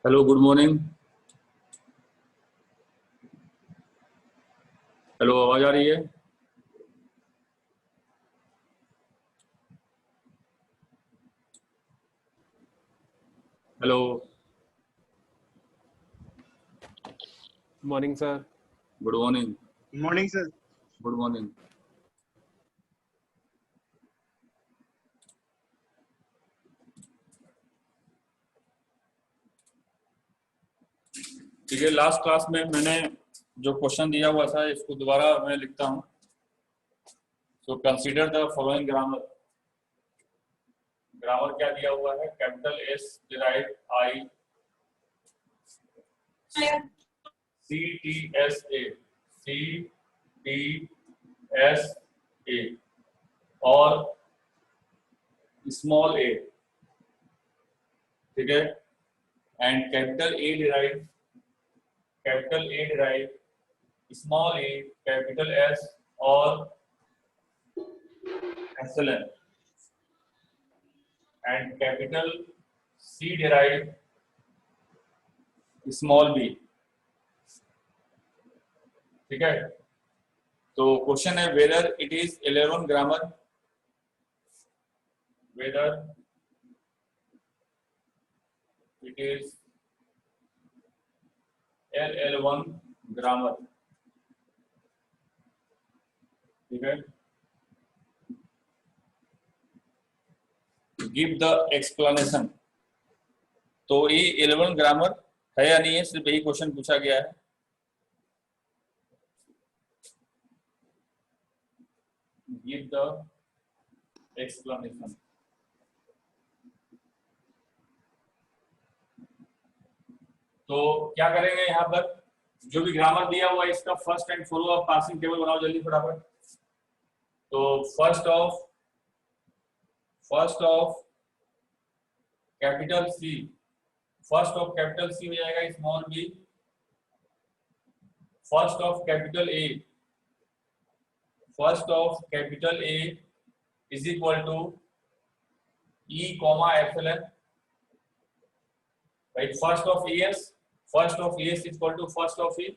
Hello, good morning. Hello, आवाज आ रही है? Hello. Morning sir. Good morning. Morning sir. Good morning. ठीक है, लास्ट क्लास में मैंने जो क्वेश्चन दिया हुआ था इसको दोबारा मैं लिखता हूँ। So consider the following grammar. Grammar क्या दिया हुआ है? Capital S derive I C T S A, C T S A और स्मॉल ए, ठीक है, and capital A derive small A, capital S और epsilon, and capital C derive small B. ठीक है, तो क्वेश्चन है whether it is 11 grammar, whether it is LL1 grammar. ठीक है, गिव द एक्सप्लेनेशन। तो ये 11 ग्रामर है या नहीं है, सिर्फ यही क्वेश्चन पूछा गया है। Give the explanation. तो क्या करेंगे यहाँ पर, जो भी ग्रामर दिया हुआ है इसका first and follow of parsing table बनाओ जल्दी फटाफट। तो first of capital C, first of capital C हो जाएगा small B, first of capital A is equal to E comma epsilon. Right, first of S equal to first of E,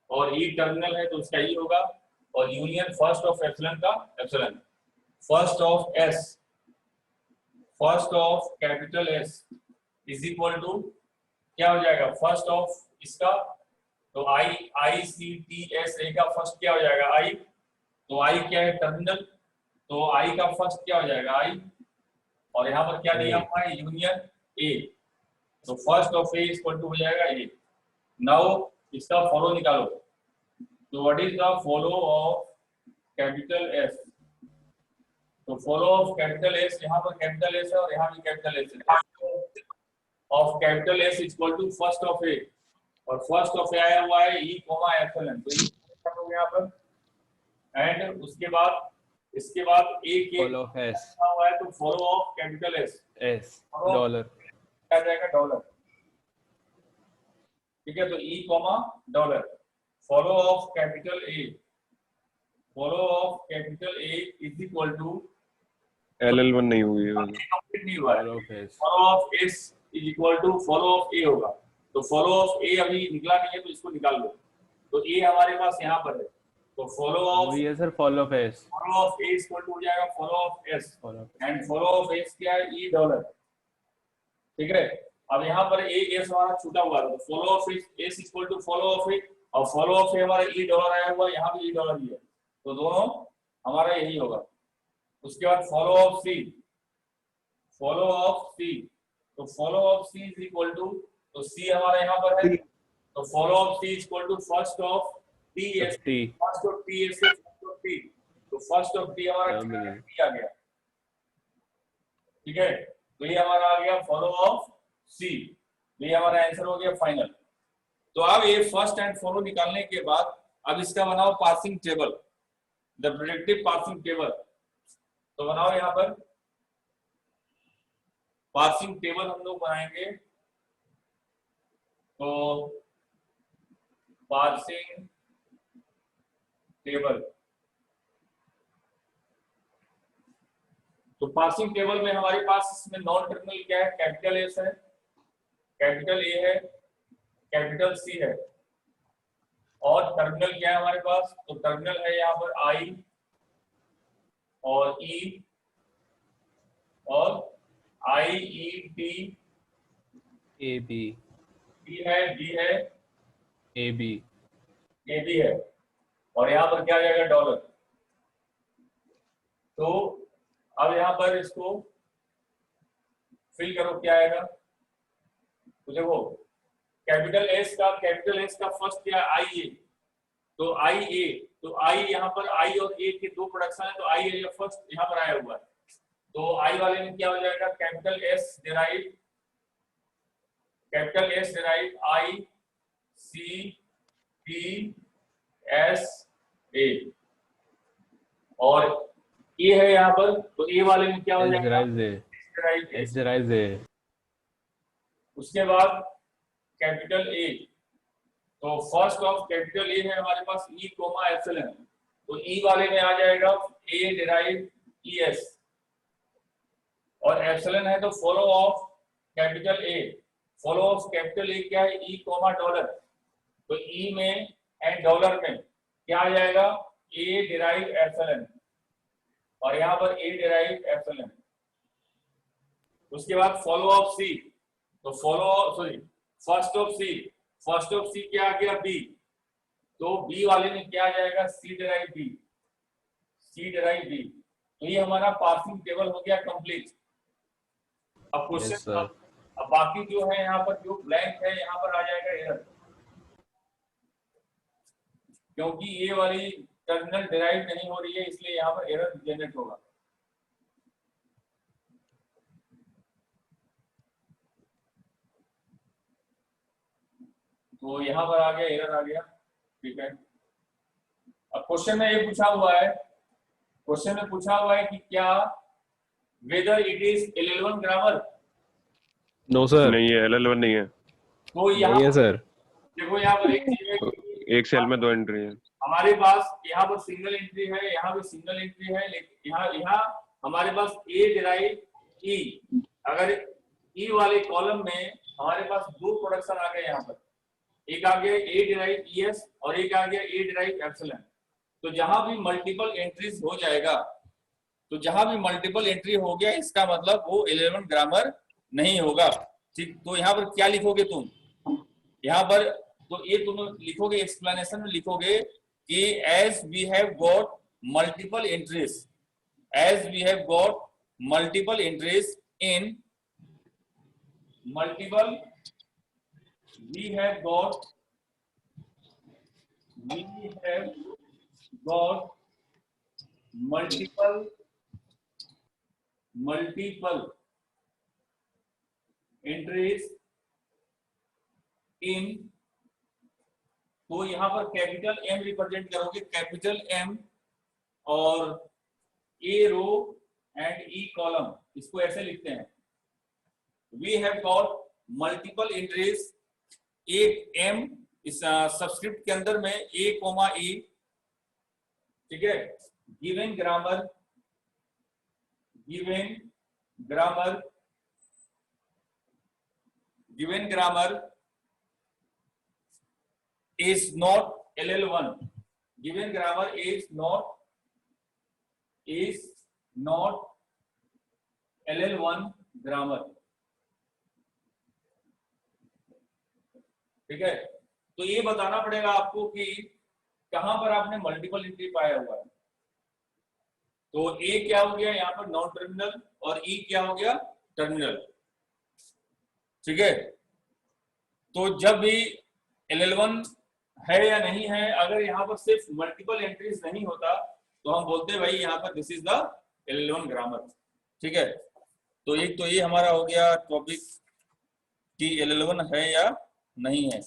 और E terminal है तो उसका E होगा, और union first of epsilon का epsilon. First of capital S is equal to क्या हो जाएगा, फर्स्ट ऑफ इसका, तो आई सी टी एस ए का फर्स्ट क्या हो जाएगा, आई। तो आई क्या है, टर्मिनल, तो आई का फर्स्ट क्या हो जाएगा, आई, और यहाँ पर क्या दिया हुआ है, यूनियन ए। तो first of A equal to हो जाएगा ए। नाउ इसका फॉलो निकालो। तो what is the follow of capital S? तो फॉलो ऑफ कैपिटल एस, यहाँ पर कैपिटल एस है और यहाँ भी कैपिटल एस है। Of capital S equal to first of A, और फर्स्ट ऑफ ए आया हुआ है ई कॉमा एप्सिलॉन, तो ई हो गया यहाँ पर। एंड उसके बाद इसके बाद ए के फॉलो एस हुआ है, तो follow of capital S dollar आ जाएगा डॉलर। ठीक है, तो E comma dollar, follow of capital A is equal to LL1 नहीं हुई है, कंप्लीट नहीं हुआ है, follow S follow of S is equal to follow of A होगा। तो फॉलो ऑफ ए अभी निकला नहीं है तो इसको निकाल लो। तो ए हमारे पास यहाँ पर है, तो फॉलो ऑफ ये sir follow S A equal to हो जाएगा follow of S, and follow of S क्या है, ई डॉलर। ठीक है, अब यहाँ पर ए एस हमारा छूटा हुआ है, तो follow of S equal to follow of A, और फॉलो ऑफ ए हमारा ई डॉलर आया हुआ है, यहाँ भी ई डॉलर ही है, तो दोनों हमारा यही होगा। उसके बाद फॉलो ऑफ सी, तो follow of C is equal to, तो सी हमारा यहाँ पर है, तो follow of C is equal to first of T S, first of T S, तो फर्स्ट ऑफ टी हमारा टी आ गया। ठीक है, तो ये हमारा आ गया फॉलो ऑफ सी, ये हमारा आंसर हो गया फाइनल। तो अब ये फर्स्ट एंड फॉलो निकालने के बाद अब इसका बनाओ passing table, the predictive passing table. तो बनाओ यहाँ पर पासिंग टेबल हम लोग बनाएंगे। तो पासिंग टेबल, तो पासिंग टेबल में हमारे पास इसमें नॉन टर्मिनल क्या है, कैपिटल एस है, कैपिटल ए है, कैपिटल सी है, और टर्मिनल क्या है हमारे पास? तो टर्मिनल है यहाँ पर आई और ई और I E T, A B, T है, बी है, ए बी, ए बी है, और यहाँ पर क्या आ जाएगा? डॉलर। तो अब यहाँ पर इसको फिल करो, क्या आएगा? तो देखो कैपिटल एस का फर्स्ट क्या है? आई ए, तो आई ए, तो आई यहाँ पर आई और ए के दो प्रोडक्शन है, तो आई ए फर्स्ट यहाँ पर आया हुआ है, तो आई वाले में क्या हो जाएगा? Capital S derive I C T S A, और ए है यहाँ पर, तो ए वाले में क्या हो जाएगा? एस डिराइव ए। उसके बाद कैपिटल ए, तो फर्स्ट ऑफ कैपिटल ए है हमारे पास ई कोमा एप्सिलॉन, तो ई वाले में आ जाएगा ए डिराइव ई एस, और एप्सिलॉन है तो follow of capital A, follow of capital ए क्या है? ई कोमा डॉलर, तो ई में एंड डॉलर में क्या आ जाएगा? ए डिराइव एप्सिलॉन, और यहाँ पर ए डिराइव एप्सिलॉन। उसके बाद फॉलो ऑफ सी, तो फर्स्ट ऑफ सी क्या आ गया? बी, तो बी वाले में क्या आ जाएगा? C derive B. तो ये हमारा पार्सिंग टेबल हो गया कंप्लीट। अब क्वेश्चन, अब बाकी जो है यहाँ पर जो ब्लैंक है यहाँ पर आ जाएगा एरर, क्योंकि ये वाली टर्मिनल डिराइव नहीं हो रही है, इसलिए यहाँ पर एरर जनरेट होगा। तो यहाँ पर आ गया, एरर आ गया, ठीक है। अब क्वेश्चन में ये पूछा हुआ है, क्वेश्चन में पूछा हुआ है कि क्या whether it is LL1 grammar? No sir, नहीं है, LL1 नहीं है। तो यहाँ नहीं है सर। देखो यहाँ पर एक चीज है कि एक सेल में 2 एंट्री है। हमारे पास यहाँ पर सिंगल एंट्री है, यहाँ पे सिंगल एंट्री है, लेकिन यहाँ हमारे पास ए डिराइव ई, अगर ई वाले कॉलम में हमारे पास दो प्रोडक्शन आ गए, यहाँ पर एक आ गया ए डिराइव ई एस और एक आ गया ए डिराइव एप्सिलॉन। तो जहां भी मल्टीपल एंट्रीज हो जाएगा, तो जहां भी मल्टीपल एंट्री हो गया, इसका मतलब वो LL1 ग्रामर नहीं होगा, ठीक। तो यहाँ पर क्या लिखोगे तुम? यहाँ पर तो ये तुम लिखोगे, एक्सप्लेनेशन में लिखोगे कि as we have got multiple entries, as we have got multiple entries in multiple, we have got multiple entries in, तो यहां पर कैपिटल M रिप्रेजेंट करोगे, कैपिटल M और A row and E column, इसको ऐसे लिखते हैं, we have got multiple entries, एक M इस सबस्क्रिप्ट के अंदर में A कोमा E, ठीक है। Given grammar is not LL1, given grammar is not LL1 grammar, ठीक है। तो ये बताना पड़ेगा आपको कि कहां पर आपने मल्टीपल एंट्री पाया हुआ है। तो ए क्या हो गया यहाँ पर? नॉन टर्मिनल, और ई क्या हो गया? टर्मिनल, ठीक है। तो जब भी LL1 है या नहीं है, अगर यहाँ पर सिर्फ मल्टीपल एंट्रीज नहीं होता तो हम बोलते हैं भाई यहाँ पर this is the LL1 grammar, ठीक है। तो एक तो ये हमारा हो गया टॉपिक कि LL1 है या नहीं है।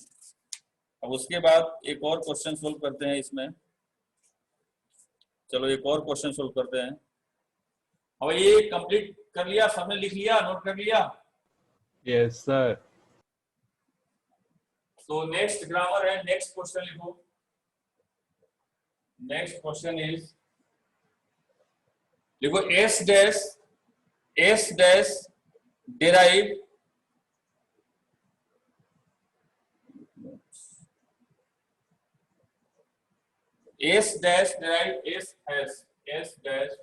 अब उसके बाद एक और क्वेश्चन सोल्व करते हैं इसमें, चलो एक और क्वेश्चन सोल्व करते हैं। अब ये कंप्लीट कर लिया, सबने लिख लिया, नोट कर लिया? Yes sir. तो नेक्स्ट ग्रामर है, नेक्स्ट क्वेश्चन लिखो। नेक्स्ट क्वेश्चन इज, लिखो S dash derive S dash derive S hash, S dash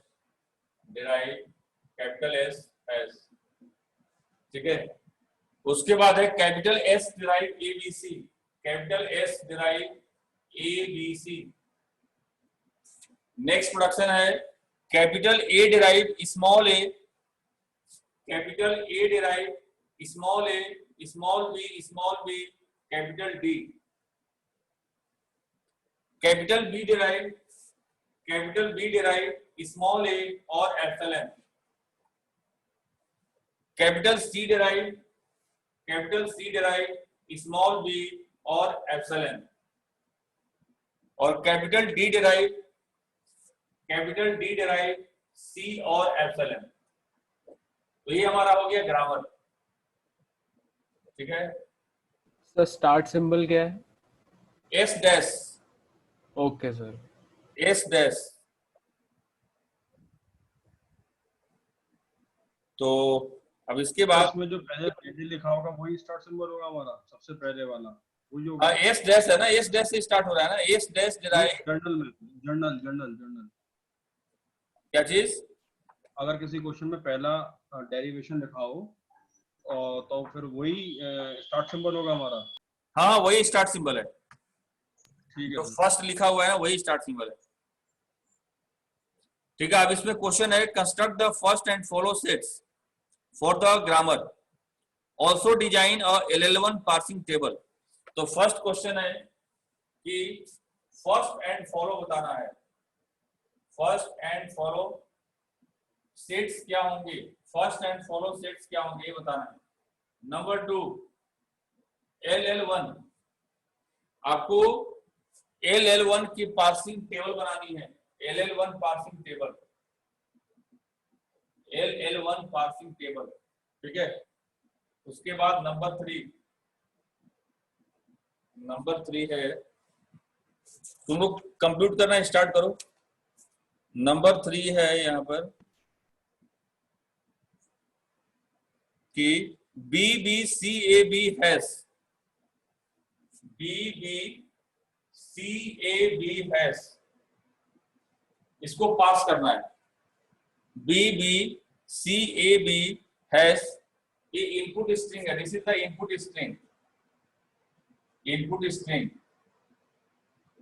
derive capital S hash, ठीक है। उसके बाद है capital S derive A B C, capital S derive A B C. Next production है capital A derive small A, capital A derive small A, small B capital D, capital B derive small A और epsilon, capital C derive small B और epsilon, और capital D derive सी और epsilon. तो ये हमारा हो गया ग्रामर, ठीक है। सर स्टार्ट सिंबल क्या है? S dash, okay sir. S dash. तो अब इसके बाद इसमें जो पहले पहले लिखा होगा वही स्टार्ट सिंबल होगा हमारा, सबसे पहले वाला वही होगा। हाँ, एस डैश है ना, एस डैश से स्टार्ट हो रहा है ना, एस डैश डिराइव जर्नल में, जर्नल क्या चीज? अगर किसी क्वेश्चन में पहला डेरिवेशन लिखा हो तो फिर वही स्टार्ट सिंबल होगा हमारा। हाँ, वही स्टार्ट सिंबल है, ठीक है जो सर। फर्स्ट लिखा हुआ है ना वही स्टार्ट सिंबल है, ठीक है। अब इसमें क्वेश्चन है construct the first and follow sets for the grammar, also design a LL1 parsing table. तो फर्स्ट क्वेश्चन है कि फर्स्ट एंड फॉलो बताना है, फर्स्ट एंड फॉलो सेट्स क्या होंगे, फर्स्ट एंड फॉलो सेट्स क्या होंगे ये बताना है। नंबर 2 LL1, आपको LL1 की पार्सिंग टेबल बनानी है, LL1 parsing table, LL1 parsing table, ठीक है। उसके बाद नंबर थ्री है, तुम लोग कंप्यूट करना स्टार्ट करो। नंबर 3 है यहाँ पर कि BBCAB हैश, BBCAB हैश, इसको पास करना है। BBCAB हैश, ये इनपुट स्ट्रिंग है, this is the input string,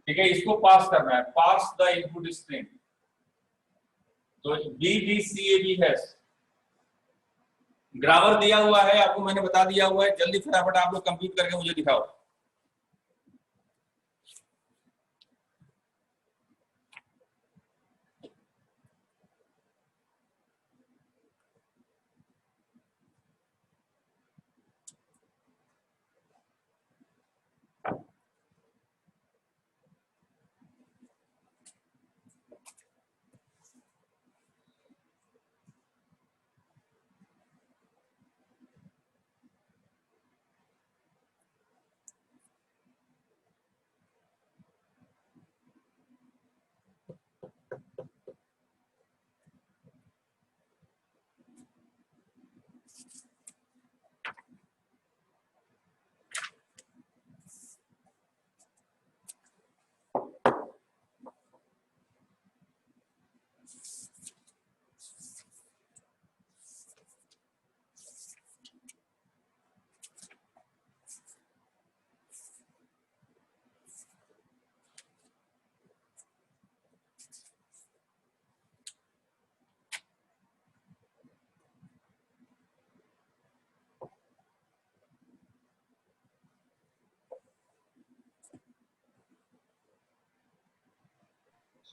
ठीक है। इसको पास करना है, पास द इनपुट स्ट्रिंग। तो BBCAB हैश ग्रामर दिया हुआ है आपको, मैंने बता दिया हुआ है, जल्दी फटाफट आप लोग कंप्यूट करके मुझे दिखाओ।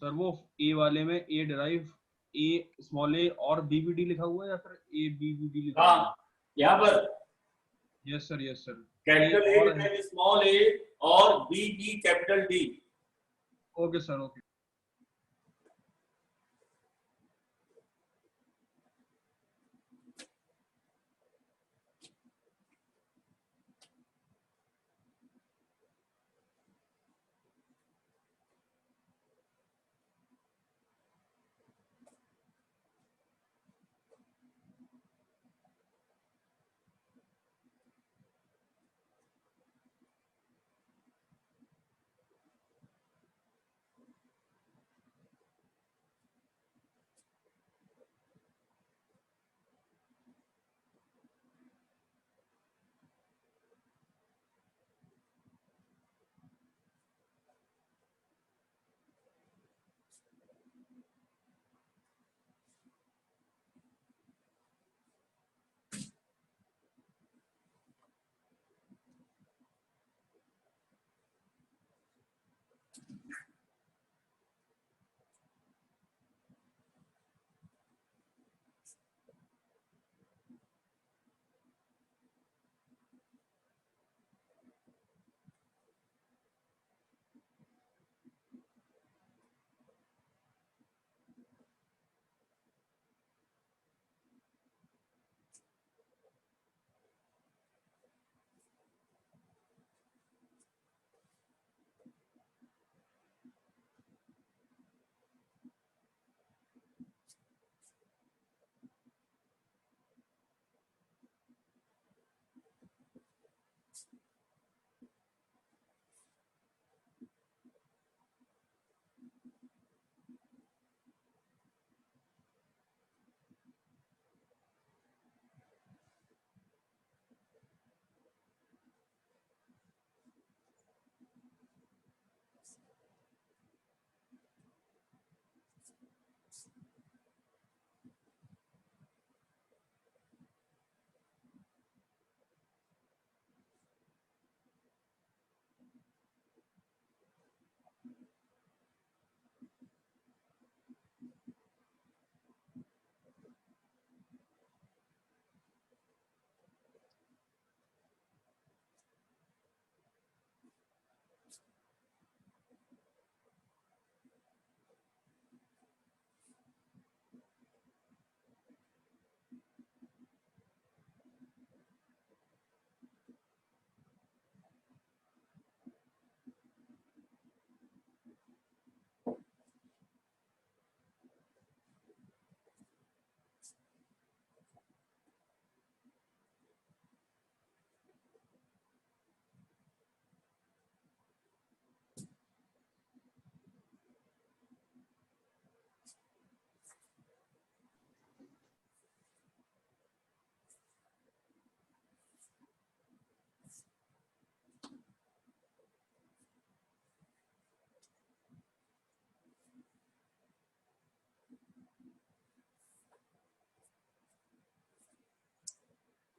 सर वो ए वाले में ए डिराइव ए स्मॉल ए और बीबीडी लिखा हुआ है या फिर ए बीबीडी लिखा हुआ हाँ, यहाँ पर है? Yes sir. कैपिटल ए और ए स्मॉल ए और BB capital D। Okay sir, okay.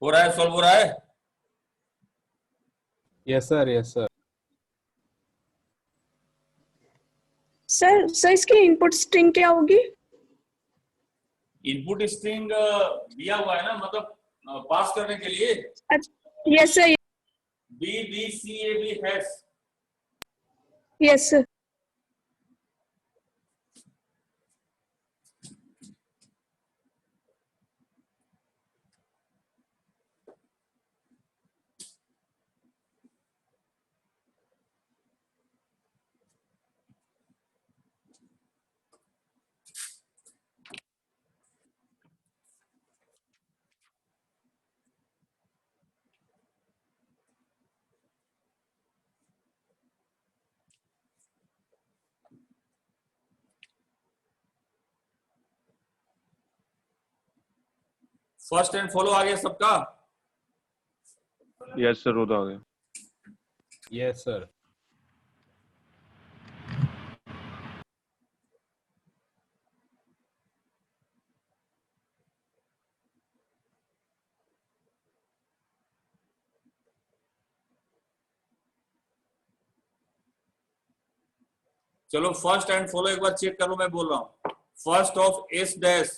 हो रहा है, सॉल्व हो रहा है। Yes sir, yes sir. Sir इसकी इनपुट स्ट्रिंग क्या होगी? इनपुट स्ट्रिंग दिया हुआ है ना, मतलब पास करने के लिए। Yes sir, B B C A B hash. Yes sir. First and follow आ गया सबका? यस सर, वो तो आ गया। Yes sir. चलो फर्स्ट एंड फॉलो एक बार चेक करो, मैं बोल रहा हूँ। First of S dash,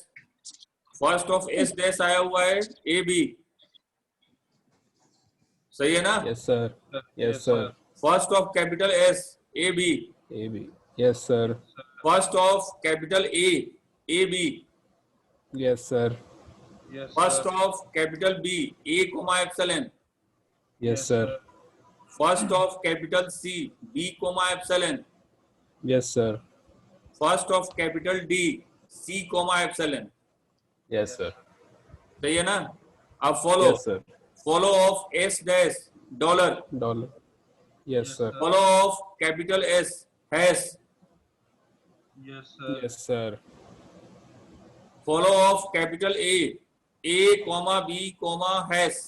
first of S dash आया हुआ है ए बी, सही है ना? Yes sir, yes sir. First of capital S A B, A B. Yes sir, first of capital A B, yes sir, first of capital B A comma epsilon, yes sir, first of capital C B comma epsilon, yes sir, first of capital D C comma epsilon, yes sir. सही है ना? अब follow, yes sir. Follow of S dash dollar, dollar. Yes sir, follow of capital S hash, yes sir, follow of capital A comma B comma hash,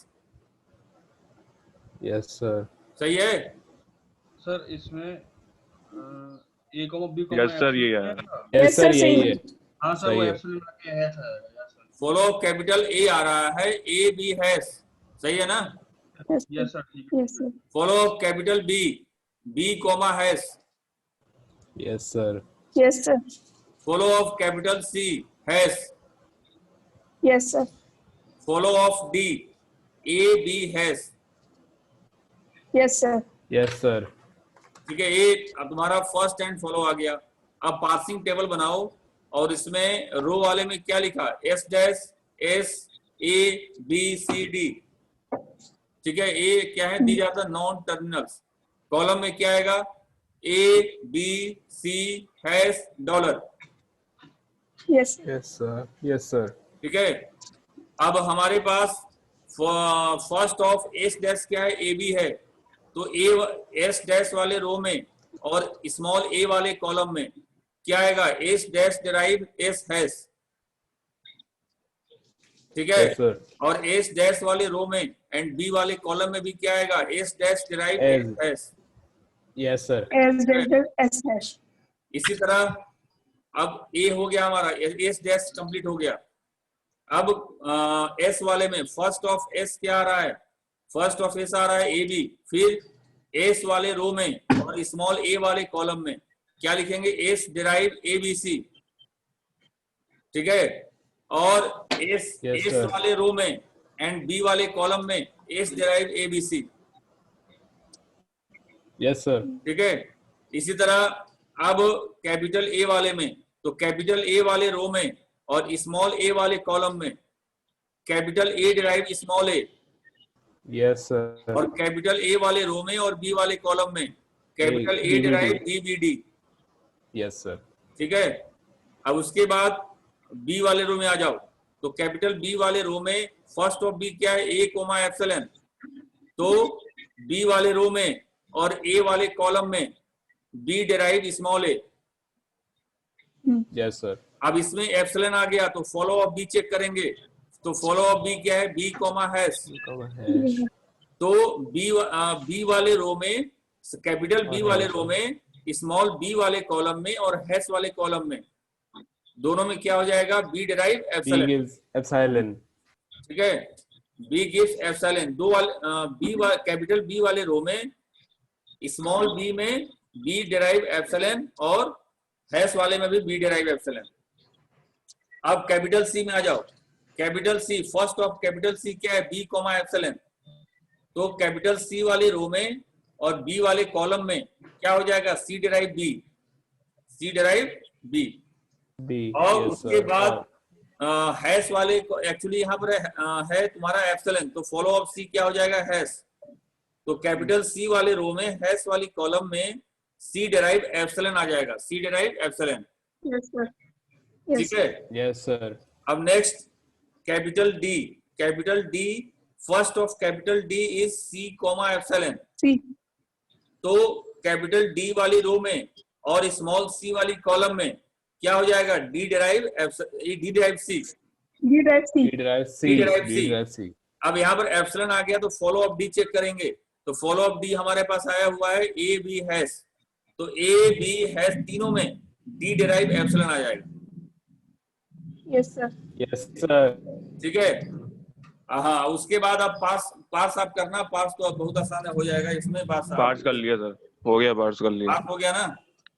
yes sir. सही है? Sir इसमें ए comma B yes sir, ये है। Yes sir, यही है। हाँ sir, सही वो है। एप्सिलॉन के है सर। फॉलो कैपिटल ए आ रहा है ए बी हैश, सही है ना? यस सर, ठीक है। Yes sir. Follow capital B B comma hash, Yes, sir. Yes, sir. follow of capital C has, Yes, sir. follow of D A B has, Yes, sir. Yes, sir. ठीक है। ये अब तुम्हारा first and follow आ गया। अब parsing table बनाओ और इसमें रो वाले में क्या लिखा, S dash S A B C D, ठीक है। ए क्या है, दी जाता नॉन टर्मिनल्स। कॉलम में क्या आएगा, A B C hash dollar, Yes, sir. Yes, sir. Yes, sir. ठीक है। अब हमारे पास फर्स्ट ऑफ एस डैश क्या है, ए बी है, तो ए एस डैश वाले रो में और स्मॉल ए वाले कॉलम में क्या आएगा, S dash derive S hash, ठीक है। Yes, sir. और एस डैश वाले रो में एंड बी वाले कॉलम में भी क्या आएगा, S dash derive S. S hash. Yes, sir. S dash S hash. इसी तरह अब ए हो गया हमारा, एस डैश कंप्लीट हो गया। अब एस वाले में फर्स्ट ऑफ एस क्या आ रहा है, फर्स्ट ऑफ एस आ रहा है ए बी, फिर एस वाले रो में और स्मॉल ए वाले कॉलम में क्या लिखेंगे, S derive A B C, ठीक है। और एस Yes, एस sir. वाले रो में एंड बी वाले कॉलम में S derive A B C, Yes, sir. ठीक है। इसी तरह अब कैपिटल ए वाले में, तो कैपिटल ए वाले रो में और स्मॉल ए वाले कॉलम में capital A derive small A, Yes, sir. और कैपिटल ए वाले रो में और बी वाले कॉलम में capital A DBD. Derive D B D, Yes, sir. ठीक है। अब उसके बाद बी वाले रो में आ जाओ, तो कैपिटल बी वाले रो में फर्स्ट ऑफ बी क्या है, ए कोमा एप्सिलॉन, तो बी वाले रो में और ए वाले कॉलम में B derive small A. Yes, sir. अब इसमें एप्सिलॉन आ गया तो फॉलो ऑफ बी चेक करेंगे, तो फॉलो ऑफ बी क्या है, बी कोमा हैश, Hash. तो बी वाले रो में कैपिटल बी और वाले hash. रो में स्मॉल बी वाले कॉलम में और हैश वाले कॉलम में दोनों में क्या हो जाएगा, B derive B epsilon, gives epsilon. ठीक है। बी गिव्स एप्सिलॉन, दो वाले कैपिटल बी वाले रो में स्मॉल बी में बी डिराइव एप्सिलॉन और हैश वाले में भी बी डिराइव एप्सिलॉन। अब कैपिटल सी में आ जाओ, capital C first of capital C क्या है, बी कोमा एप्सिलॉन, तो कैपिटल सी वाले रो में और बी वाले कॉलम में क्या हो जाएगा, सी डिराइव बी, सी डिराइव बी। B. और Yes, उसके sir. बाद हैश वाले एक्चुअली यहाँ पर है तुम्हारा एप्सिलॉन, तो फॉलो ऑफ सी क्या हो जाएगा, हैश, तो कैपिटल सी वाले रो में हैश वाली कॉलम में सी डिराइव एप्सिलॉन आ जाएगा, C derive epsilon, Yes, sir. Yes. ठीक है। Yes, sir. अब next capital D, capital D first of capital D is C comma epsilon, C. तो कैपिटल डी वाली रो में और स्मॉल सी वाली कॉलम में क्या हो जाएगा, डी डिराइव सी, D dash C. B derives C. B derives B C. derives C. अब यहाँ पर एप्सिलॉन आ गया तो फॉलो ऑफ डी चेक करेंगे, तो फॉलो ऑफ डी हमारे पास आया हुआ है ए बी हैश, तो ए बी हैश तीनों में डी डिराइव एप्सिलॉन आ जाएगा, Yes, sir. Yes, sir. ठीक है। हाँ, उसके बाद अब पार्स आप करना, पार्स तो अब बहुत आसान हो जाएगा इसमें, पार्स कर लिया सर, हो गया, पार्स कर लिया। पास हो गया ना,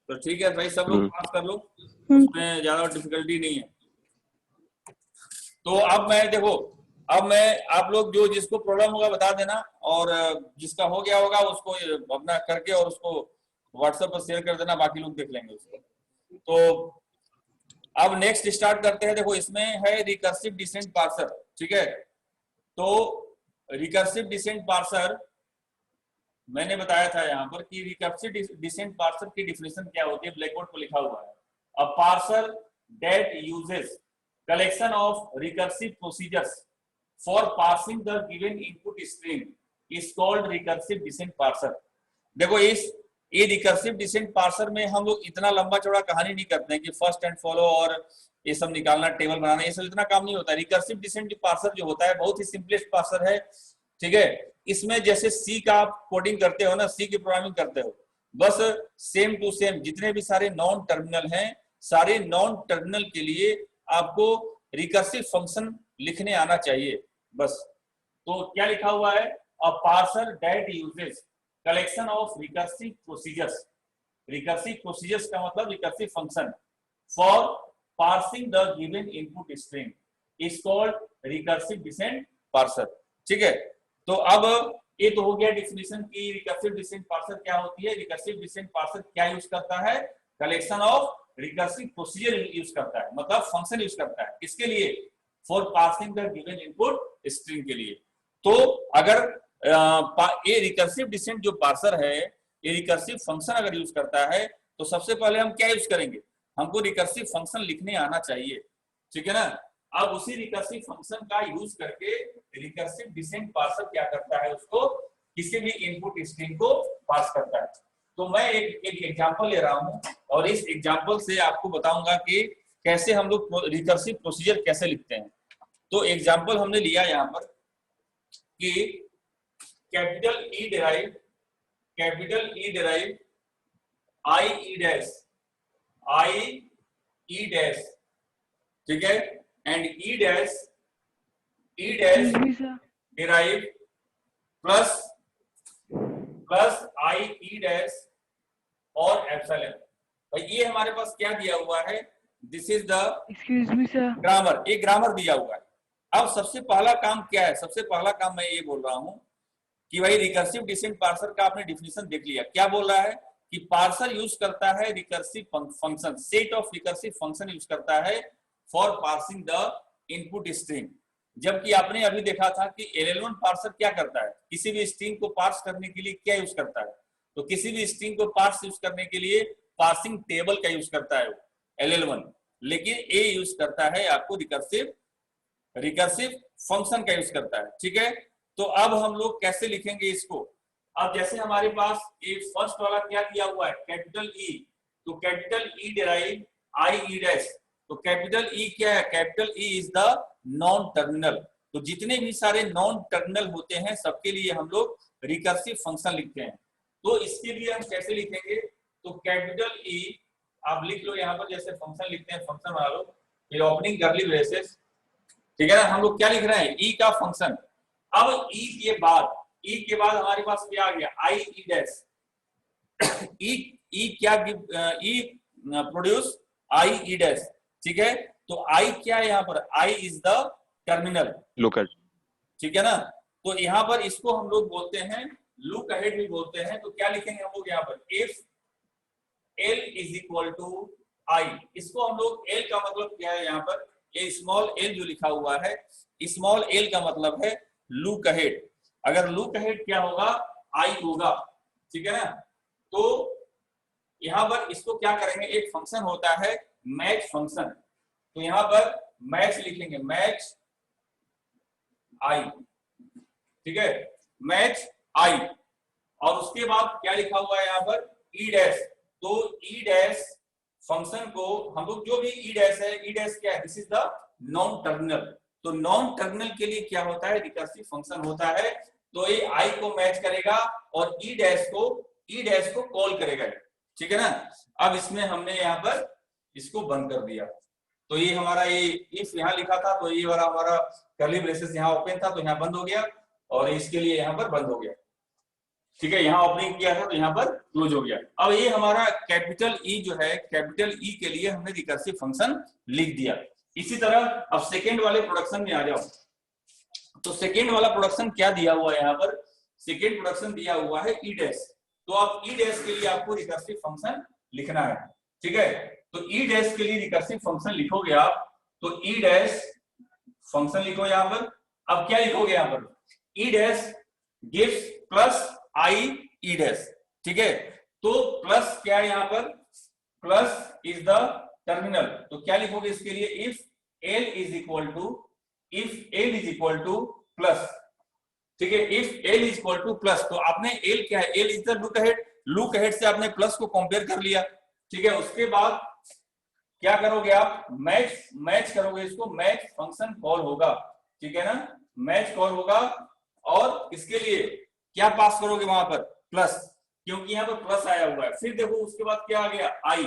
तो ठीक है भाई, सब लोग पास कर लो, उसमें ज्यादा डिफिकल्टी नहीं है। तो अब मैं देखो, अब मैं आप लोग जो जिसको प्रॉब्लम होगा बता देना, और जिसका हो गया होगा उसको अपना करके और उसको व्हाट्सएप पर शेयर कर देना, बाकी लोग देख लेंगे उसको। तो अब नेक्स्ट स्टार्ट करते हैं। देखो इसमें है रिकर्सिव डिसेंट पार्सर, ठीक है। तो रिकर्सिव डिसेंट पार्सर मैंने बताया था यहाँ पर कि रिकर्सिव डिसेंट पार्सर की डिफिनेशन क्या होती है, ब्लैक बोर्ड पर लिखा हुआ है। A parser that uses collection of recursive procedures for parsing the given input stream is called recursive descent parser. देखो ये रिकर्सिव डिसेंट पार्सर में हम लोग इतना लंबा चौड़ा कहानी नहीं करते हैं कि फर्स्ट एंड फॉलो और ये सब निकालना, टेबल बनाना, ये सब इतना काम नहीं होता है। रिकर्सिव डिसेंट पार्सर जो होता है बहुत ही सिंपलेस्ट पार्सर है, ठीक है। इसमें जैसे सी का आप कोडिंग करते हो ना, सी की प्रोग्रामिंग करते हो, बस सेम टू सेम जितने भी सारे नॉन टर्मिनल हैं, सारे नॉन टर्मिनल के लिए आपको रिकर्सिव फंक्शन लिखने आना चाहिए बस। तो क्या लिखा हुआ है, a parser that uses collection of recursive procedures recursive procedures का मतलब recursive function for parsing the given input stream is called recursive descent parser. ठीक है, तो अब ये तो हो गया डिफिनेशन की रिकर्सिव डिसेंट पार्सर क्या होती है। रिकर्सिव डिसेंट पार्सर क्या यूज करता है, collection of recursive procedure use करता है, मतलब फंक्शन यूज करता है। किसके लिए, for passing the given input stream के लिए। तो अगर ये रिकर्सिव डिसेंट जो पार्सर है ये रिकर्सिव फंक्शन अगर यूज करता है तो सबसे पहले हम क्या यूज करेंगे, हमको रिकर्सिव फंक्शन लिखने आना चाहिए। ठीक है ना। अब उसी रिकर्सिव फंक्शन का यूज करके रिकर्सिव डिसेंट पार्सर क्या करता है, उसको किसी भी इनपुट स्ट्रीम को पास करता है। तो मैं एक एग्जांपल ले रहा हूं और इस एग्जांपल से आपको बताऊंगा कि कैसे हम लोग रिकर्सिव प्रोसीजर कैसे लिखते हैं। तो एग्जांपल हमने लिया यहाँ पर कि कैपिटल ई डिराइव आई ई डैश, ठीक है, and E dash derive plus I E dash और एप्सिलॉन। भाई ये हमारे पास क्या दिया हुआ है, this is the excuse me sir, grammar, एक ग्रामर दिया हुआ है। अब सबसे पहला काम क्या है, सबसे पहला काम मैं ये बोल रहा हूं कि भाई रिकर्सिव डिसेंट पार्सर का आपने डिफिनेशन देख लिया। क्या बोल रहा है कि पार्सर यूज करता है recursive function, set of recursive function use करता है for parsing the input stream. जबकि आपने अभी देखा था कि LL1 पार्सर क्या करता है, किसी भी स्ट्रिंग को पार्स करने के लिए क्या यूज करता है, तो किसी भी स्ट्रिंग को पार्स यूज करने के लिए पार्सिंग टेबल का यूज करता है LL1, लेकिन ए यूज करता है आपको रिकर्सिव फंक्शन का यूज करता है। ठीक है, तो अब हम लोग कैसे लिखेंगे इसको। अब जैसे हमारे पास ये फर्स्ट वाला क्या दिया हुआ है, कैपिटल ई, तो कैपिटल ई डिराइव आई ई डैश, तो कैपिटल ई क्या है, capital E is the non terminal. तो जितने भी सारे नॉन टर्मिनल होते हैं सबके लिए हम लोग रिकर्सिव फंक्शन लिखते हैं। तो इसके लिए हम कैसे लिखेंगे, तो कैपिटल ई आप लिख लो यहाँ पर, जैसे फंक्शन लिखते हैं फंक्शन बना लो, फिर ओपनिंग कर्ली ब्रेसेस। ठीक है ना, हम लोग क्या लिख रहे हैं, ई का फंक्शन। अब ई के बाद हमारे पास क्या आ गया, आई ई डैश, ई क्या ई प्रोड्यूस आई ई डैश। ठीक है, तो आई क्या है यहाँ पर, I is the terminal, look at, ठीक है ना। तो यहाँ पर इसको हम लोग बोलते हैं लुक अहेड भी बोलते हैं। तो क्या लिखेंगे हम लोग यहाँ पर, if L is equal to I, इसको हम लोग L का मतलब क्या है यहाँ पर, ये स्मॉल l जो लिखा हुआ है, स्मॉल l का मतलब है लुक अहेड। अगर लुक अहेड क्या होगा, आई होगा। ठीक है ना, तो यहाँ पर इसको क्या करेंगे, एक फंक्शन होता है मैच फंक्शन, तो यहाँ पर मैच लिखेंगे, मैच आई। ठीक है, मैच आई, और उसके बाद क्या लिखा हुआ है यहाँ पर, ई डैश। तो ई डैश फंक्शन को हम लोग जो भी ई डैश है, ई डैश क्या है, this is the non terminal. तो नॉन टर्मिनल के लिए क्या होता है, रिकर्सिव फंक्शन होता है। तो ये आई को मैच करेगा और ई डैश को कॉल करेगा। ठीक है ना। अब इसमें हमने यहाँ पर इसको बंद कर दिया, तो ये हमारा ये इफ यहाँ लिखा था, तो ये वाला हमारा कर्ली ब्रेसेस यहाँ ओपन था तो यहाँ बंद हो गया, और इसके लिए यहाँ पर बंद हो गया। ठीक है, यहाँ ओपनिंग किया था तो यहाँ पर क्लोज हो गया। अब ये हमारा कैपिटल ई जो है, कैपिटल ई के लिए हमने रिकर्सिव फंक्शन लिख दिया। इसी तरह अब सेकेंड वाले प्रोडक्शन में आ जाओ। तो सेकेंड वाला प्रोडक्शन क्या दिया हुआ है यहाँ पर, सेकेंड प्रोडक्शन दिया हुआ है ई डैश। तो आप ई डैश के लिए आपको रिकर्सिव फंक्शन लिखना है। ठीक है, तो ई डैश के लिए रिकर्सिव फंक्शन लिखोगे आप, तो ई डैश फंक्शन लिखो यहाँ पर। अब क्या लिखोगे यहाँ पर, ई डैश गिव्स प्लस आई ई डैश। ठीक है, तो प्लस क्या है यहाँ पर, प्लस इज द टर्मिनल। तो क्या लिखोगे इसके लिए, if L is equal two plus. ठीक है, if L is equal two plus, तो आपने L क्या है, L is the look ahead, look ahead से आपने प्लस को कंपेयर कर लिया। ठीक है, उसके बाद क्या करोगे आप, मैच करोगे इसको, मैच फंक्शन कॉल होगा। ठीक है ना, मैच कॉल होगा, और इसके लिए क्या पास करोगे वहां पर, प्लस, क्योंकि यहाँ पर प्लस आया हुआ है। फिर देखो उसके बाद क्या आ गया, आई,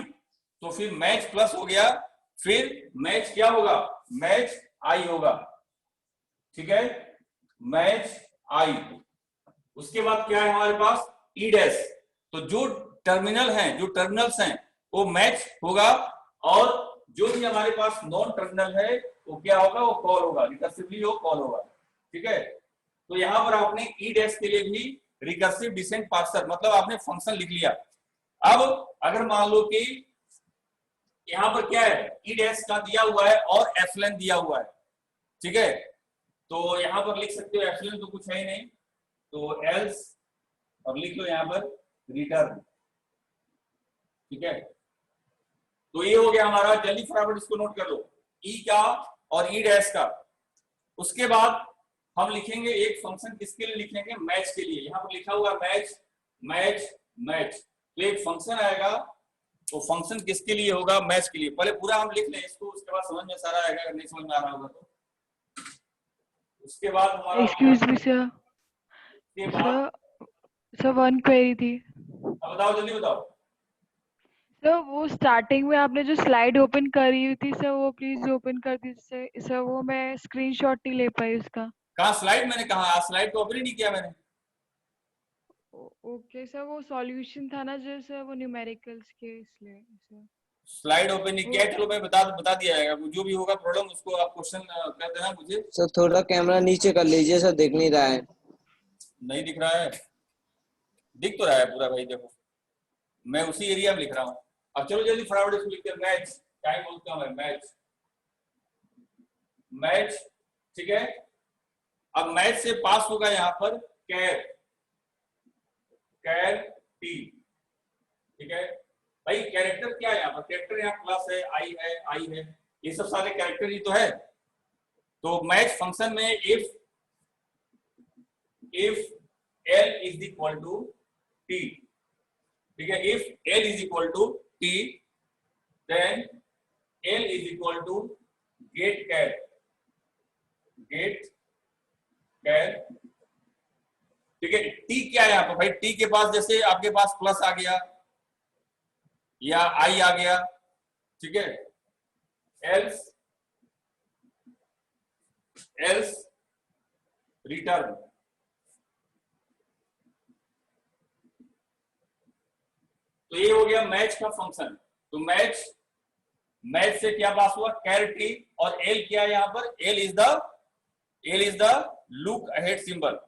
तो फिर मैच प्लस हो गया, फिर मैच क्या होगा, मैच आई होगा। ठीक है, मैच आई। उसके बाद क्या है हमारे पास, ई डैश। तो जो टर्मिनल हैं, जो टर्मिनल्स हैं वो मैच होगा, और जो भी हमारे पास नॉन टर्मिनल है वो क्या होगा, वो कॉल होगा, रिकर्सिवली वो कॉल होगा। ठीक है, तो यहाँ पर आपने ई डैश के लिए भी रिकर्सिव डिसेंट पार्सर मतलब आपने फंक्शन लिख लिया। अब अगर मान लो कि यहाँ पर क्या है, ई डैश का दिया हुआ है और एफलन दिया हुआ है। ठीक है, तो यहाँ पर लिख सकते हो एफलन तो कुछ है ही नहीं, तो एल्स और लिख लो यहाँ पर रिटर्न। ठीक है, तो ये हो गया हमारा, जल्दी फटाफट इसको नोट कर लो, ई का और ई डैश का। उसके बाद हम लिखेंगे एक फंक्शन, किसके लिए लिखेंगे, मैच के लिए। यहाँ पर लिखा हुआ मैच मैच मैच, तो एक फंक्शन आएगा, तो फंक्शन किसके लिए होगा, मैच के लिए। पहले पूरा हम लिख लें इसको, उसके बाद समझ में सारा आएगा, अगर नहीं समझ में आ रहा होगा तो। उसके बाद हमारा एक्सक्यूज मी सर, उसके बाद सर वन क्वेरी थी अब बताओ, जल्दी बताओ। सर। वो स्टार्टिंग में आपने जो स्लाइड ओपन करी हुई थी सर, वो प्लीज ओपन कर दीजिए सर। वो मैं स्क्रीनशॉट नहीं ले पाई उसका। कहाँ स्लाइड, मैंने कहा स्लाइड तो ओपन ही नहीं किया मैंने। ओके सर, वो सॉल्यूशन था ना जो सर, वो न्यूमेरिकल्स के, इसलिए सर। स्लाइड ओपन नहीं किया, चलो मैं बता दिया जाएगा, जो भी होगा प्रॉब्लम उसको आप क्वेश्चन कर देना मुझे। सर थोड़ा कैमरा नीचे कर लीजिए सर, दिख नहीं रहा है। नहीं दिख रहा है, दिख तो रहा है पूरा भाई, देखो मैं उसी एरिया में लिख रहा हूँ। अब चलो जल्दी फटाफट इसको लिखते हैं, मैच, टाइम बोलता हूँ मैच मैच। ठीक है, अब मैच से पास होगा यहाँ पर कैर कैर टी। ठीक है भाई, कैरेक्टर क्या है यहाँ पर, कैरेक्टर यहाँ प्लस है, आई है, ये सब सारे कैरेक्टर ही तो है। तो मैच फंक्शन में if L is equal to T, ठीक है, if L is equal to T then L is equal to get char ठीक है। टी क्या है यहाँ पर भाई, टी के पास जैसे आपके पास प्लस आ गया या आई आ गया, ठीक है, एल्स रिटर्न। तो ये हो गया मैच का फंक्शन। तो मैच से क्या पास हुआ, कैर टी, और एल क्या है यहाँ पर, L is the look ahead symbol.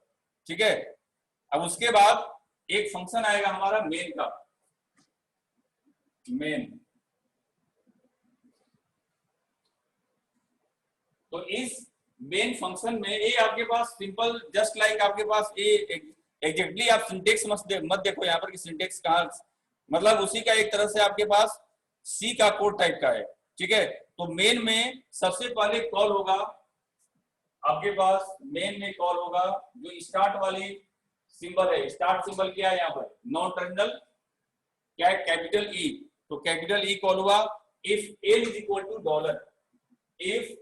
ठीक है, अब उसके बाद एक फंक्शन आएगा हमारा मेन का, मेन। तो इस मेन फंक्शन में ये आपके पास सिंपल जस्ट लाइक आपके पास ये एग्जैक्टली आप सिंटेक्स मत देखो यहाँ पर कि सिंटेक्स कहाँ, मतलब उसी का एक तरह से आपके पास सी का कोड टाइप का है। ठीक है, तो मेन में सबसे पहले कॉल होगा आपके पास, मेन में कॉल होगा जो स्टार्ट वाली सिंबल है। स्टार्ट सिंबल क्या है यहाँ पर, नॉन टर्मिनल क्या है, कैपिटल ई। तो कैपिटल ई कॉल हुआ if L is equal to dollar, if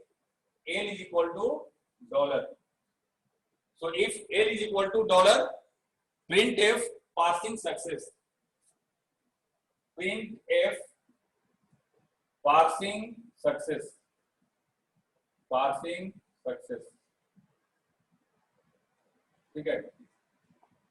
L is equal to dollar. So if L is equal to dollar, print F parsing success, print F parsing success, parsing success. ठीक है,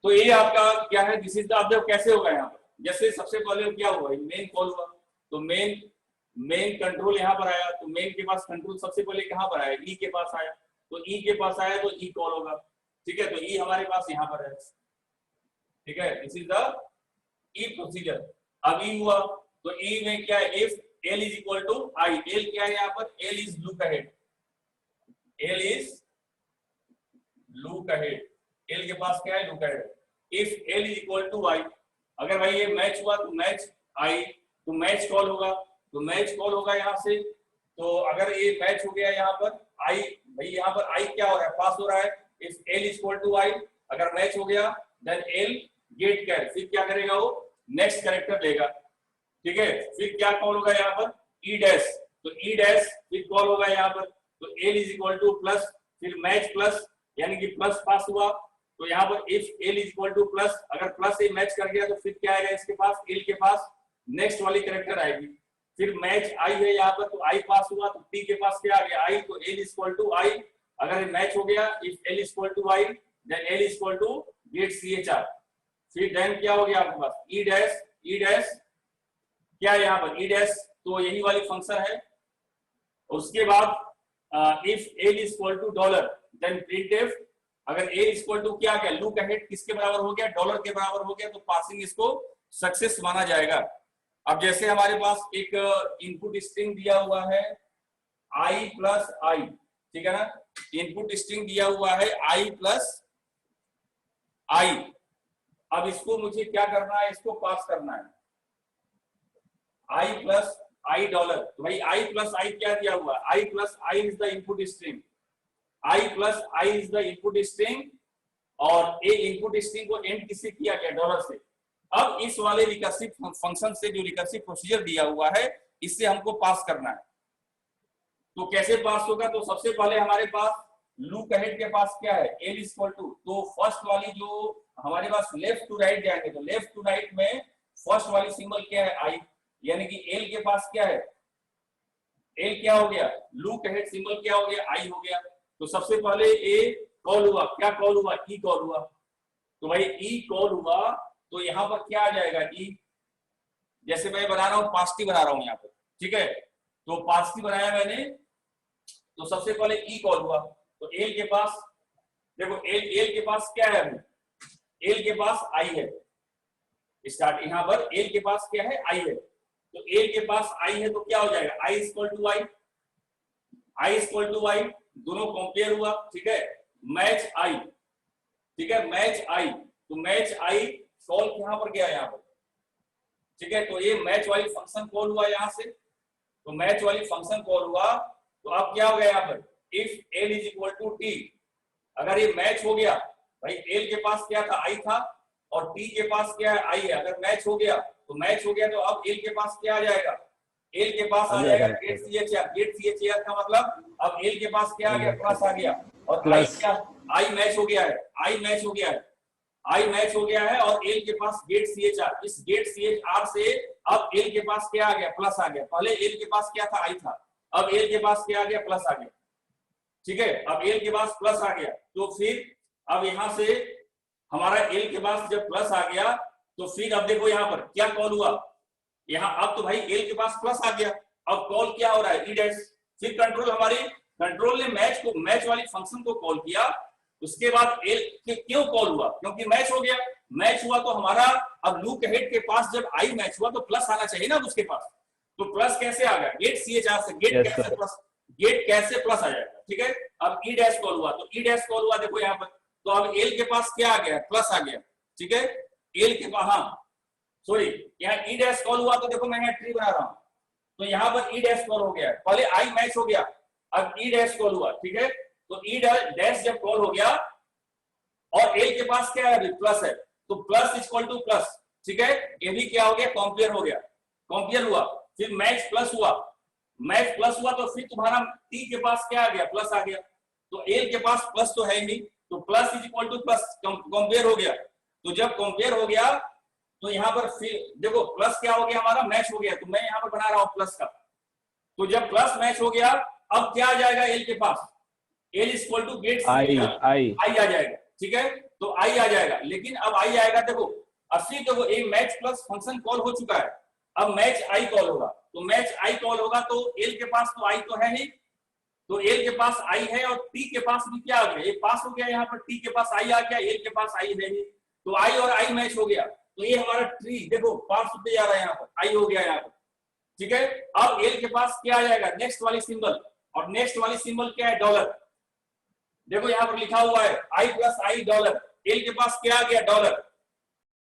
तो ये आपका क्या है, this is the, आप देखो कैसे होगा यहाँ पर, जैसे सबसे पहले क्या हुआ, मेन कॉल हुआ, तो मेन कंट्रोल यहाँ पर आया, तो मेन के पास कंट्रोल सबसे पहले कहाँ पर आया, ई के पास आया, तो ई के पास आया तो ई कॉल होगा। ठीक है, तो ई हमारे पास यहाँ पर है। ठीक है, this is the E procedure. अब ई हुआ, तो ई में क्या है, if L is equal to I, L क्या है यहाँ पर, L is look ahead, L is look ahead, L के पास क्या है, look ahead. If L is equal to I, अगर भाई ये मैच हुआ तो मैच आई, तो मैच कॉल होगा, तो मैच कॉल होगा यहाँ से। तो अगर ये मैच हो गया यहाँ पर आई, भाई यहाँ पर आई क्या हो रहा है, पास हो रहा है, if L is equal to I, अगर मैच हो गया देन एल गेट कैर, फिर क्या करेगा वो, नेक्स्ट कैरेक्टर लेगा। ठीक है, फिर क्या कॉल होगा यहाँ पर, ई डैश, तो ई डैश फिर कॉल होगा यहाँ पर, तो L is equal two plus, फिर मैच प्लस, यानी कि प्लस पास हुआ, तो यहाँ पर if L is equal two plus, अगर प्लस से मैच कर गया तो फिर क्या आएगा इसके पास, एल के पास नेक्स्ट वाली कैरेक्टर आएगी। फिर मैच आई है यहाँ पर, तो आई पास हुआ, तो टी के पास क्या आ गया, आई, तो L is equal to I, अगर मैच हो गया, if L is equal to I then L is equal to get C H R, फिर देन क्या हो गया आपके पास, ई डैश, ई डैश क्या है यहाँ पर, ई डैश तो यही वाली फंक्शन है। उसके बाद if L is equal to dollar then printf, अगर एल इज इक्वल टू क्या गया, लुक अहेड किसके बराबर हो गया, डॉलर के बराबर हो गया, तो पासिंग इसको सक्सेस माना जाएगा। अब जैसे हमारे पास एक इनपुट स्ट्रिंग दिया हुआ है i प्लस आई, ठीक है ना, इनपुट स्ट्रिंग दिया हुआ है i प्लस आई। अब इसको मुझे क्या करना है, इसको पास करना है i प्लस आई डॉलर। तो भाई i प्लस आई क्या दिया हुआ है, i plus I is the input string, i plus I is the input string, और ए इनपुट स्ट्रिंग को एंड किससे किया गया, डॉलर से। अब इस वाले रिकर्सिव फंक्शन से जो रिकर्सिव प्रोसीजर दिया हुआ है इससे हमको पास करना है। तो कैसे पास होगा, तो सबसे पहले हमारे पास लुक अहेड के पास क्या है, एल इज इक्वल टू, तो फर्स्ट वाली जो हमारे पास लेफ्ट टू राइट जाएंगे तो लेफ्ट टू राइट में फर्स्ट वाली सिंबल क्या है, आई, यानी कि एल के पास क्या है, एल क्या हो गया, लुक अहेड सिंबल क्या हो गया, आई हो गया। तो सबसे पहले ए कॉल हुआ, क्या कॉल हुआ, ई कॉल हुआ। तो भाई ई कॉल हुआ तो यहाँ पर क्या आ जाएगा, ई, जैसे मैं बना रहा हूँ पास्टी बना रहा हूँ यहाँ पर, ठीक है, तो पास्टी बनाया मैंने, तो सबसे पहले ई कॉल हुआ, तो एल के पास देखो, एल के पास क्या है, एल के पास आई है, स्टार्ट यहाँ पर एल के पास क्या है, आई है, तो एल के पास आई है तो क्या हो जाएगा, I equal to I, I equal to I, दोनों कंपेयर हुआ, ठीक है, मैच आई, ठीक है, मैच आई, तो मैच आई कॉल यहाँ पर गया, यहाँ पर, ठीक है, तो ये मैच वाली फंक्शन कॉल हुआ यहाँ से, तो मैच वाली फंक्शन कॉल हुआ, तो अब क्या हो गया यहाँ पर, if L is equal to T, अगर ये मैच हो गया, भाई एल के पास क्या था, आई था, और टी के पास क्या है, आई है, अगर मैच हो गया तो मैच हो गया, तो अब एल के पास क्या आ जाएगा, एल के पास आ जाएगा get C H R, get C H R का मतलब अब एल के पास क्या आ गया, प्लस आ गया, और प्लस क्या, आई मैच हो गया है, आई मैच हो गया है, आई मैच हो गया है, और एल के पास गेट सी एच आर, इस गेट सी एच आर से अब एल के पास क्या आ गया, प्लस आ गया, पहले एल के पास क्या था, आई था, अब एल के पास क्या आ गया, प्लस आ गया, ठीक है, अब एल के पास प्लस आ गया, तो फिर अब यहां से हमारा एल के पास जब प्लस आ गया, तो फिर अब देखो यहाँ पर क्या कॉल हुआ, यहाँ अब तो भाई एल के पास प्लस आ गया, अब कॉल क्या हो रहा है, ई डैश, फिर कंट्रोल हमारी कंट्रोल ने मैच वाली फंक्शन को कॉल किया, उसके बाद एल के क्यों कॉल हुआ, क्योंकि मैच हो गया, मैच हुआ तो हमारा अब लुक अहेड के पास जब आई मैच हुआ तो प्लस आना चाहिए ना उसके पास, तो प्लस कैसे आ गया, गेट सी एच आर से, गेट कैसे प्लस, गेट कैसे प्लस आ जाएगा, ठीक है। अब ई डैश कॉल हुआ, तो ई डैश कॉल हुआ देखो यहाँ पर, तो अब एल के पास क्या आ गया, प्लस आ गया, ठीक है, एल के पास, हाँ सॉरी, यहाँ ई डैश कॉल हुआ, तो देखो मैं यहाँ ट्री बना रहा हूँ, तो यहाँ पर ई डैश कॉल हो गया, पहले आई मैच हो गया, अब ई डैश कॉल हुआ, ठीक है, तो ई डैश जब कॉल हो गया और एल के पास क्या है, प्लस है, तो प्लस इक्वल टू प्लस, ठीक है, ये भी क्या हो गया, कंपेयर हो गया, कंपेयर हुआ, फिर मैच प्लस हुआ, मैच प्लस हुआ, तो फिर तुम्हारा टी के पास क्या आ गया, प्लस आ गया, तो एल के पास प्लस तो है नहीं, तो plus is equal two plus, compare हो गया, तो जब कंपेयर हो गया तो यहाँ पर फिर देखो प्लस क्या हो गया, हमारा मैच हो गया, तो मैं यहाँ पर बना रहा हूँ प्लस का, तो जब प्लस मैच हो गया अब क्या आ जाएगा एल के पास, L is equal to get I आ जाएगा, ठीक है, तो आई आ जाएगा, लेकिन अब आई आएगा देखो, असली देखो एक मैच प्लस फंक्शन कॉल हो चुका है, अब मैच आई कॉल होगा, तो मैच आई कॉल होगा तो एल के पास तो आई तो है नहीं, तो एल के पास आई है, और टी के पास भी क्या आ गया, ये पास हो गया, यहाँ पर टी के पास आई आ गया, एल के पास आई है नहीं, तो आई और आई मैच हो गया, तो ये हमारा ट्री देखो पास होते जा रहा है, यहाँ पर आई हो गया यहाँ पर, ठीक है। अब एल के पास क्या आ जाएगा, नेक्स्ट वाली सिंबल, और नेक्स्ट वाली सिंबल क्या है, डॉलर, देखो यहाँ पर लिखा हुआ है आई प्लस आई डॉलर, एल के पास क्या आ गया, डॉलर,